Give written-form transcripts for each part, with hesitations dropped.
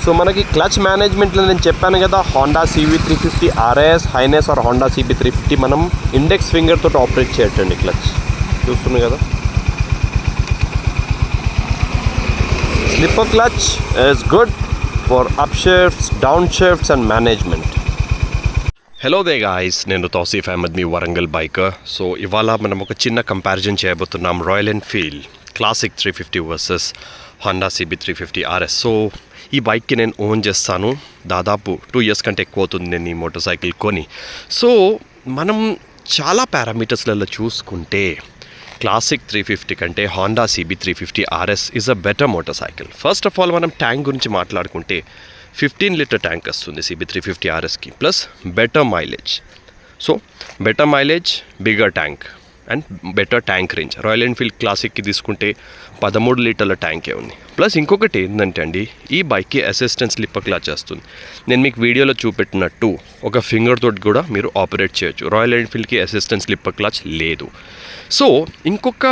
So మనకి clutch మేనేజ్మెంట్లో నేను చెప్పాను కదా, Honda CB350 RS, Highness or Honda CB350 మనం ఇండెక్స్ ఫింగర్ తోటి ఆపరేట్ చేయొచ్చండి. క్లచ్ చూస్తుంది కదా. Slipper clutch is good for up shifts, down shifts and management. Hello there guys, నేను తౌసీఫ్ అహ్మద్, మీ వరంగల్ బైకర్. సో ఇవాళ మనం ఒక చిన్న కంపారిజన్ చేయబోతున్నాం, Royal Enfield classic 350 versus Honda CB350 RS. So ఈ బైక్కి నేను ఓన్ చేస్తాను, దాదాపు 2 years కంటే ఎక్కువ అవుతుంది నేను ఈ మోటార్ సైకిల్ కొని. సో మనం చాలా పారామీటర్స్లలో చూసుకుంటే క్లాసిక్ 350 కంటే Honda CB350 RS is a better motorcycle. First of all మనం ట్యాంక్ గురించి మాట్లాడుకుంటే 15 లీటర్ ట్యాంక్ వస్తుంది CB350 RSకి, plus better mileage. So better mileage, bigger tank and better tank range. Royal Enfield క్లాసిక్కి తీసుకుంటే 13 లీటర్ల ట్యాంకే ఉంది. ప్లస్ ఇంకొకటి ఏంటంటే అండి, ఈ బైక్కి అసిస్టెంట్ స్లిప్పర్ క్లచ్ వస్తుంది. నేను మీకు వీడియోలో చూపెట్టినట్టు ఒక ఫింగర్ తోటి కూడా మీరు ఆపరేట్ చేయొచ్చు. రాయల్ ఎన్ఫీల్డ్కి అసిస్టెంట్ స్లిప్పర్ క్లచ్ లేదు. సో ఇంకొక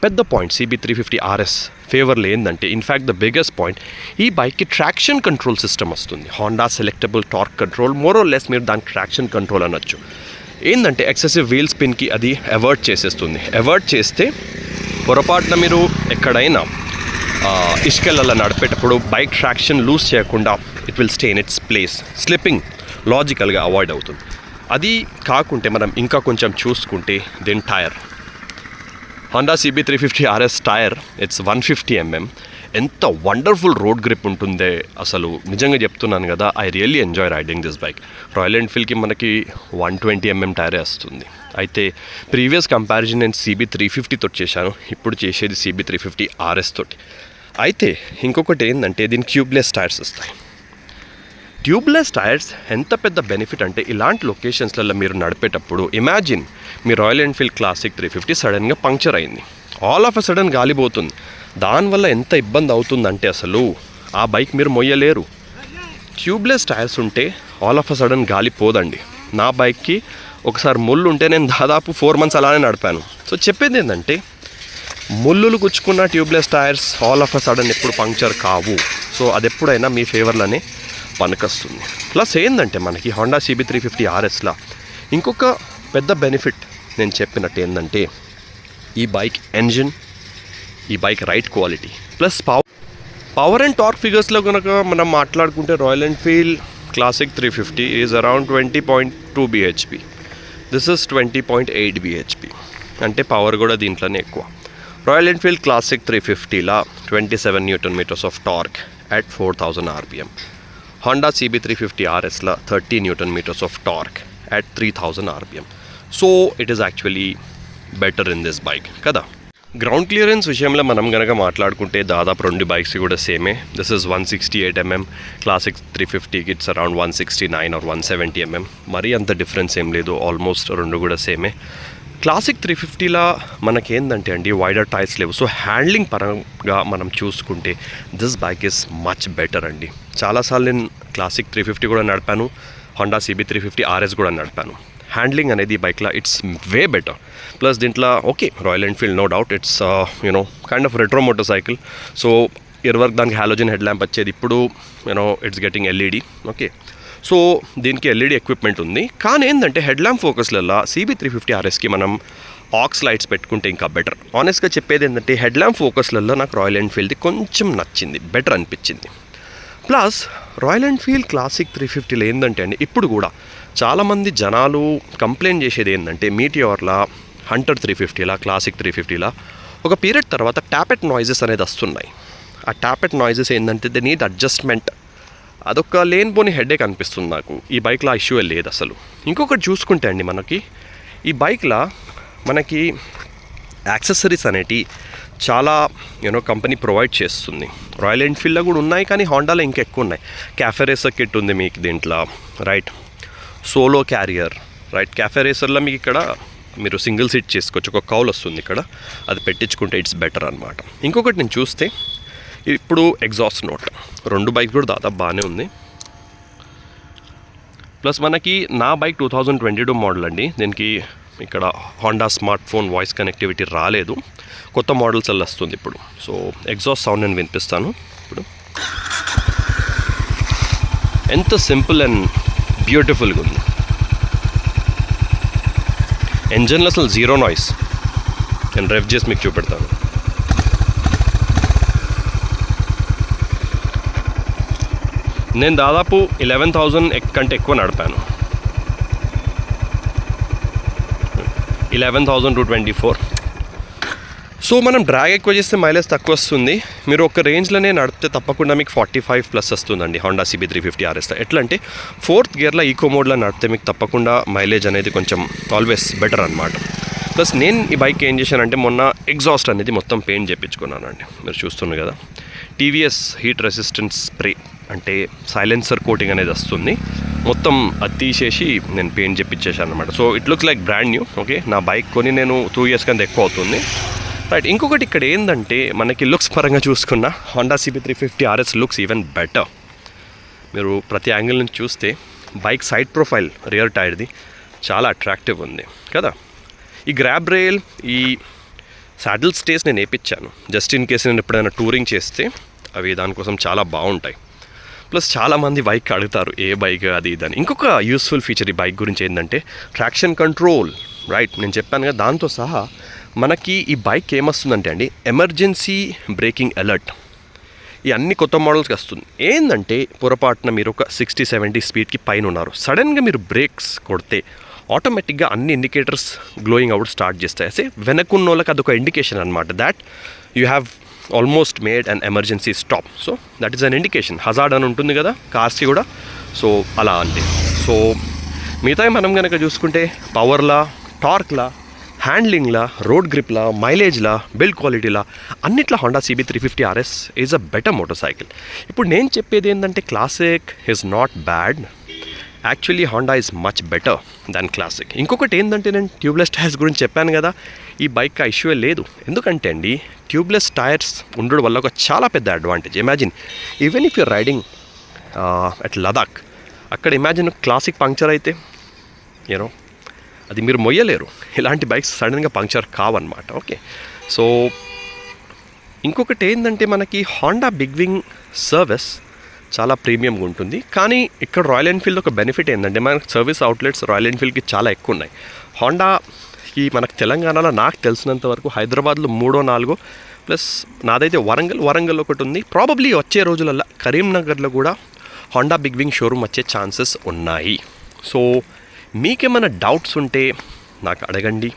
పెద్ద పాయింట్ CB350 RS ఫేవర్లో ఏంటంటే, ఇన్ఫ్యాక్ట్ ద బిగ్గెస్ట్ పాయింట్, ఈ బైక్కి ట్రాక్షన్ కంట్రోల్ సిస్టమ్ వస్తుంది. Honda selectable torque control, more or less మీరు దానికి ట్రాక్షన్ కంట్రోల్ అనొచ్చు. ఏంటంటే ఎక్సెసివ్ వీల్ స్పిన్కి అది అవాయిడ్ చేసేస్తుంది. అవాయిడ్ చేస్తే పొరపాటున మీరు ఎక్కడైనా ఇసుకలలో నడిపేటప్పుడు బైక్ ట్రాక్షన్ లూజ్ చేయకుండా it will stay in its place, slipping లాజికల్గా అవాయిడ్ అవుతుంది. అది కాకుంటే మనం ఇంకా కొంచెం చూసుకుంటే then tyre, Honda CB350 RS tyre it's 150 mm. ఎంత వండర్ఫుల్ రోడ్ గ్రిప్ ఉంటుందే అసలు, నిజంగా చెప్తున్నాను కదా. I really enjoy riding this bike. Royal ఎన్ఫీల్డ్కి మనకి 120 mm టైరే వస్తుంది. అయితే ప్రీవియస్ కంపారిజన్ నేను CB350 తోటి చేశాను, ఇప్పుడు చేసేది CB350 RS తోటి. అయితే ఇంకొకటి ఏంటంటే దీనికి ట్యూబ్లెస్ టైర్స్ వస్తాయి. ట్యూబ్లెస్ టైర్స్ ఎంత పెద్ద బెనిఫిట్ అంటే, ఇలాంటి లొకేషన్స్లలో మీరు నడిపేటప్పుడు ఇమాజిన్ మీ రాయల్ ఎన్ఫీల్డ్ క్లాసిక్ 350 సడన్గా పంక్చర్ అయింది, ఆల్ ఆఫ్ అ సడన్ గాలిపోతుంది. దానివల్ల ఎంత ఇబ్బంది అవుతుందంటే అసలు ఆ బైక్ మీరు మొయ్యలేరు. ట్యూబ్లెస్ టైర్స్ ఉంటే ఆల్ ఆఫ్ అ సడన్ గాలి పోదండి. నా బైక్కి ఒకసారి ముళ్ళు ఉంటే నేను దాదాపు 4 months అలానే నడిపాను. సో చెప్పేది ఏంటంటే, ముళ్ళులు గుచ్చుకున్న tubeless tyres all of a sudden ఎప్పుడు పంక్చర్ కావు. సో అది ఎప్పుడైనా మీ ఫేవర్లోనే పనికొస్తుంది. ప్లస్ ఏంటంటే మనకి హోండా CB350 RSలో ఇంకొక పెద్ద బెనిఫిట్ నేను చెప్పినట్టు ఏంటంటే, ఈ బైక్ ఎంజిన్, ఈ bike ride quality, plus power and torque ఫిగర్స్లో కనుక మనం మాట్లాడుకుంటే Royal Enfield classic 350 is around 20.2 bhp. This is 20.8 bhp. అంటే పవర్ కూడా దీంట్లోనే ఎక్కువ. రాయల్ ఎన్ఫీల్డ్ క్లాసిక్ 350లా 27 Nm of torque at 4000 rpm. Honda CB350 RSలో 30 Nm of torque at 3000 rpm. So it is actually better in this bike కదా. Ground clearance విషయంలో మనం కనుక మాట్లాడుకుంటే దాదాపు 2 బైక్స్ కూడా సేమే. దిస్ ఇస్ 168 mm, క్లాసిక్ 350కి ఇట్స్ అరౌండ్ 169 or 170 mm. మరీ అంత డిఫరెన్స్ ఏం లేదు, ఆల్మోస్ట్ 2 కూడా సేమే. క్లాసిక్ 350లా మనకేందంటే అండి వైడర్ టైర్స్ లేవు. సో హ్యాండ్లింగ్ పరంగా మనం చూసుకుంటే this bike is much better అండి. చాలాసార్లు నేను క్లాసిక్ 350 కూడా నడిపాను, హోండా CB350 RS కూడా నడిపాను. హ్యాండ్లింగ్ అనేది బైక్లో ఇట్స్ వే బెటర్. ప్లస్ దీంట్లో okay, Royal Enfield no doubt it's kind of retro motorcycle. So ఇరువరకు దానికి హాలోజన్ హెడ్ ల్యాంప్ వచ్చేది, ఇప్పుడు it's getting LED. Okay, so దీనికి LED ఎక్విప్మెంట్ ఉంది. కానీ ఏంటంటే హెడ్ ల్యాంప్ ఫోకస్లలో CB350 RSకి మనం ఆక్స్ లైట్స్ పెట్టుకుంటే ఇంకా బెటర్. ఆనెస్ట్గా చెప్పేది ఏంటంటే, హెడ్ ల్యాంప్ ఫోకస్లలో నాకు రాయల్ ఎన్ఫీల్డ్ది కొంచెం నచ్చింది, బెటర్ అనిపించింది. ప్లస్ రాయల్ ఎన్ఫీల్డ్ క్లాసిక్ 350లో ఏంటంటే అండి, ఇప్పుడు కూడా చాలామంది జనాలు కంప్లైంట్ చేసేది ఏంటంటే, మీటియోర్లా, హంటర్ 350లా, క్లాసిక్ 350లా ఒక పీరియడ్ తర్వాత ట్యాపెట్ నాయిజెస్ అనేది వస్తున్నాయి. ఆ ట్యాపెట్ నాయిజెస్ ఏంటంటే దే నీడ్ అడ్జస్ట్మెంట్. అదొక లేనిపోని హెడేక్ అనిపిస్తుంది నాకు. ఈ బైక్లో ఆ ఇష్యూ లేదు అసలు. ఇంకొకటి చూసుకుంటే అండి, మనకి ఈ బైక్లో మనకి యాక్సెసరీస్ అనేటి చాలా కంపెనీ ప్రొవైడ్ చేస్తుంది. రాయల్ ఎన్ఫీల్డ్లో కూడా ఉన్నాయి, కానీ హోండాలో ఇంకా ఎక్కువ ఉన్నాయి. క్యాఫే రేసర్ కిట్ ఉంది మీకు దీంట్లో, right. Solo carrier, right. Cafe రేసర్లో మీకు ఇక్కడ మీరు సింగిల్ సీట్ చేసుకోవచ్చు, ఒక కౌల్ వస్తుంది ఇక్కడ, అది పెట్టించుకుంటే ఇట్స్ బెటర్ అనమాట. ఇంకొకటి నేను చూస్తే ఇప్పుడు ఎగ్జాస్ట్ నోట్, 2 బైక్ కూడా దాదాపు బాగానే ఉంది. ప్లస్ మనకి నా బైక్ 2022 మోడల్ అండి, దీనికి ఇక్కడ Honda smart phone voice connectivity రాలేదు, కొత్త మోడల్స్ అలా వస్తుంది ఇప్పుడు. సో ఎగ్జాస్ట్ సౌండ్ నేను వినిపిస్తాను ఇప్పుడు. ఎంత సింపుల్ అండ్ బ్యూటిఫుల్గా ఉంది. ఇంజన్లో అసలు జీరో నాయిస్. నేను డ్రైవ్ చేసి మీకు చూపెడతాను. నేను దాదాపు 11,000 కంటే ఎక్కువ నడిపాను. 11,224. సో మనం డ్రాగ్ ఎక్కువ చేస్తే మైలేజ్ తక్కువ వస్తుంది. మీరు ఒక రేంజ్లోనే నడిపితే తప్పకుండా మీకు 45+ వస్తుందండి హోండా CB350 RS. ఎట్లా అంటే 4th గేర్లో ఈకో మోడ్లో నడిపితే మీకు తప్పకుండా మైలేజ్ అనేది కొంచెం ఆల్వేస్ బెటర్ అనమాట. ప్లస్ నేను ఈ బైక్ ఏం చేశానంటే మొన్న ఎగ్జాస్ట్ అనేది మొత్తం పెయింట్ చేయించుకున్నానండి. మీరు చూస్తున్నారు కదా, TVS హీట్ రెసిస్టెన్స్ స్ప్రే అంటే సైలెన్సర్ కోటింగ్ అనేది వస్తుంది. మొత్తం అది తీసేసి నేను పెయింట్ చేయించేసాను అనమాట. So it looks like brand new. Okay, నా బైక్ కొని నేను 2 years కంటే ఎక్కువ అవుతుంది. రైట్, ఇంకొకటి ఇక్కడ ఏంటంటే మనకి లుక్స్ పరంగా చూసుకున్న Honda CB350 RS looks even better. మీరు ప్రతి యాంగిల్ నుంచి చూస్తే బైక్ సైడ్ ప్రొఫైల్ రియర్ టైర్ది చాలా అట్రాక్టివ్ ఉంది కదా. ఈ గ్రాబ్ రైల్, ఈ సాడిల్ స్టేస్ నేను వేయించాను జస్ట్ ఇన్ కేసు నేను ఎప్పుడైనా టూరింగ్ చేస్తే అవి దానికోసం చాలా బాగుంటాయి. ప్లస్ చాలామంది బైక్ అడుగుతారు ఏ బైక్ అది ఇదని. ఇంకొక యూస్ఫుల్ ఫీచర్ ఈ బైక్ గురించి ఏంటంటే ట్రాక్షన్ కంట్రోల్. రైట్, నేను చెప్పాను కదా, దాంతో సహా మనకి ఈ బైక్ ఏమొస్తుందంటే అండి ఎమర్జెన్సీ బ్రేకింగ్ అలర్ట్. ఈ అన్ని కొత్త మోడల్స్కి వస్తుంది. ఏంటంటే పొరపాటున మీరు ఒక 60-70 స్పీడ్కి పైన ఉన్నారు, సడన్గా మీరు బ్రేక్స్ కొడితే ఆటోమేటిక్గా అన్ని ఇండికేటర్స్ గ్లోయింగ్ అవుట్ స్టార్ట్ చేస్తాయి. అయితే వెనకున్న వాళ్ళకి అదొక ఇండికేషన్ అనమాట that you have almost made an emergency stop. So that is an indication. Hazard అని ఉంటుంది కదా కార్స్కి కూడా, సో అలా అంతే. సో మిగతా మనం కనుక చూసుకుంటే పవర్లా, టార్క్లా, హ్యాండ్లింగ్లా, రోడ్ గ్రిప్లా, మైలేజ్లా, బిల్డ్ క్వాలిటీలా అన్నిట్లా Honda CB350 RS is a better motorcycle. ఇప్పుడు నేను చెప్పేది ఏంటంటే classic is not bad. Actually Honda is much better than classic. ఇంకొకటి ఏంటంటే నేను ట్యూబ్లెస్ టైర్స్ గురించి చెప్పాను కదా, ఈ బైక్ ఆ ఇష్యూ లేదు. ఎందుకంటే అండి ట్యూబ్లెస్ టైర్స్ ఉండడం వల్ల ఒక చాలా పెద్ద advantage. Imagine even if you're riding at Ladakh, అక్కడ ఇమాజిన్ క్లాసిక్ పంక్చర్ అయితే యూనో అది మీరు మొయ్యలేరు. ఇలాంటి బైక్స్ సడన్గా పంక్చర్ కావన్నమాట. ఓకే, సో ఇంకొకటి ఏంటంటే మనకి హోండా బిగ్ వింగ్ సర్వీస్ చాలా ప్రీమియంగా ఉంటుంది. కానీ ఇక్కడ రాయల్ ఎన్ఫీల్డ్ ఒక బెనిఫిట్ ఏంటంటే మనకు సర్వీస్ అవుట్లెట్స్ రాయల్ ఎన్ఫీల్డ్కి చాలా ఎక్కువ ఉన్నాయి. హోండాకి మనకు తెలంగాణలో నాకు తెలిసినంత వరకు హైదరాబాద్లో 3-4, ప్లస్ నాదైతే వరంగల్ ఒకటి ఉంది. ప్రాబబ్లీ వచ్చే రోజులలో కరీంనగర్లో కూడా హోండా బిగ్ వింగ్ షోరూమ్ వచ్చే ఛాన్సెస్ ఉన్నాయి. సో మీకేమైనా డౌట్స్ ఉంటే నాకు అడగండి.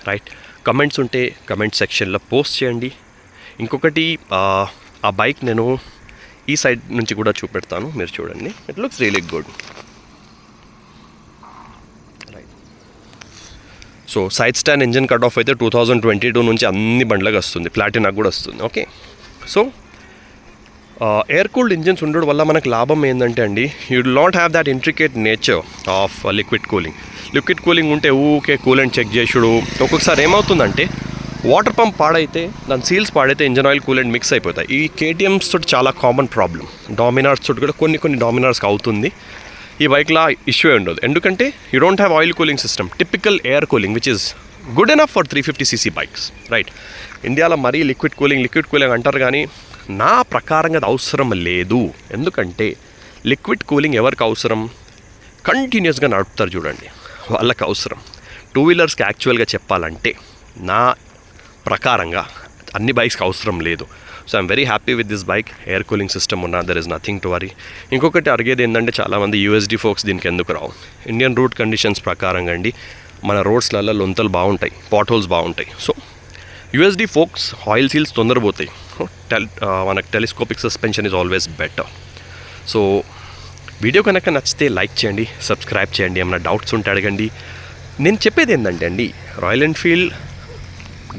రైట్, కమెంట్స్ ఉంటే కమెంట్ సెక్షన్లో పోస్ట్ చేయండి. ఇంకొకటి ఆ బైక్ నేను ఈ సైడ్ నుంచి కూడా చూపెడతాను, మీరు చూడండి. It looks really good. Right, so side stand engine cut off అయితే 2022 నుంచి అన్ని బండ్లకు వస్తుంది, ప్లాటినాకు కూడా వస్తుంది. Okay, so air cooled engines ఉండడం వల్ల మనకు లాభం ఏంటంటే అండి you will not have that intricate nature of liquid cooling ఉంటే ఊకే కూలెంట్ చెక్ చేసుడు. ఒక్కొక్కసారి ఏమవుతుందంటే వాటర్ పంప్ పాడైతే, దాని సీల్స్ పాడైతే ఇంజన్ ఆయిల్ కూలెంట్ మిక్స్ అయిపోతాయి. ఈ KTM's తోటి చాలా కామన్ ప్రాబ్లం. డామినార్స్ తోటి కూడా కొన్ని డామినార్స్కి అవుతుంది. ఈ బైక్లో ఇష్యూ ఉండదు, ఎందుకంటే you don't have oil cooling system, typical air cooling which is good enough for 350cc bikes. Right, ఇండియాలో మరీ లిక్విడ్ కూలింగ్ అంటారు, కానీ నా ప్రకారంగా అది అవసరం లేదు. ఎందుకంటే లిక్విడ్ కూలింగ్ ఎవరికి అవసరం? కంటిన్యూస్గా నడుపుతారు చూడండి, వాళ్ళకి అవసరం. 2 వీలర్స్కి యాక్చువల్గా చెప్పాలంటే నా ప్రకారంగా అన్ని బైక్స్కి అవసరం లేదు. So I'm very happy with this bike. Air cooling system ఉన్నా there is nothing to worry. ఇంకొకటి అడిగేది ఏంటంటే చాలామంది USD ఫోక్స్ దీనికి ఎందుకు రావు? ఇండియన్ రూట్ కండిషన్స్ ప్రకారంగా అండి మన రోడ్స్లలో లొంతలు బాగుంటాయి, పాట్ హోల్స్ బాగుంటాయి. So USD forks oil seals తొందరపోతాయి. మనకు telescopic suspension is always better. So video కనుక నచ్చితే లైక్ చేయండి, సబ్స్క్రైబ్ చేయండి. ఏమైనా డౌట్స్ ఉంటే అడగండి. నేను చెప్పేది ఏంటంటే అండి రాయల్ ఎన్ఫీల్డ్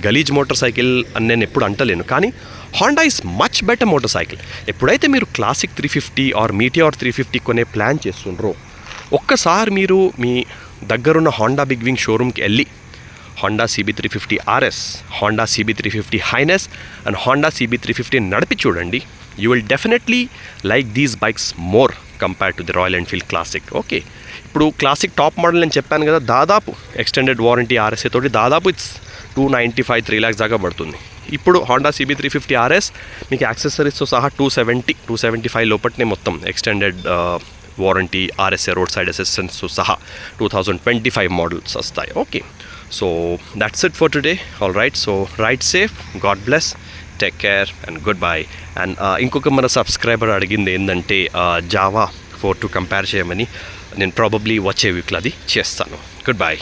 గలీజ్ మోటార్ సైకిల్ అని నేను ఎప్పుడు అంటలేను, కానీ Honda is much better motor cycle. ఎప్పుడైతే మీరు క్లాసిక్ 350 ఆర్ మీటియార్ 350 కొనే ప్లాన్ చేస్తుండ్రో ఒక్కసారి మీరు మీ దగ్గరున్న హోండా బిగ్ వింగ్ షోరూమ్కి వెళ్ళి Honda CB350 RS, Honda CB350 highness and Honda CB350 నడిపి చూడండి. You will definitely like these bikes more compared to the royal Enfield classic. Okay, ఇప్పుడు క్లాసిక్ టాప్ మోడల్ నేను చెప్పాను కదా, దాదాపు ఎక్స్టెండెడ్ వారంటీ RSA తోటి దాదాపు ఇట్స్ 295-3 lakhs దాకా పడుతుంది. ఇప్పుడు హోండా CB350 RS మీకు యాక్సెసరీస్తో సహా 270-275 లోపట్నే మొత్తం extended warranty, RSA road side assistance సహా 2025 మోడల్స్ వస్తాయి. Okay, so that's it for today. All right, so right safe, God bless, take care and good bye. And ఇంకొక మన సబ్స్క్రైబర్ అడిగింది ఏంటంటే జావా 4 కంపేర్ చేయమని. నేను ప్రాబబ్లీ వచ్చే వీక్లో అది చేస్తాను. Good bye.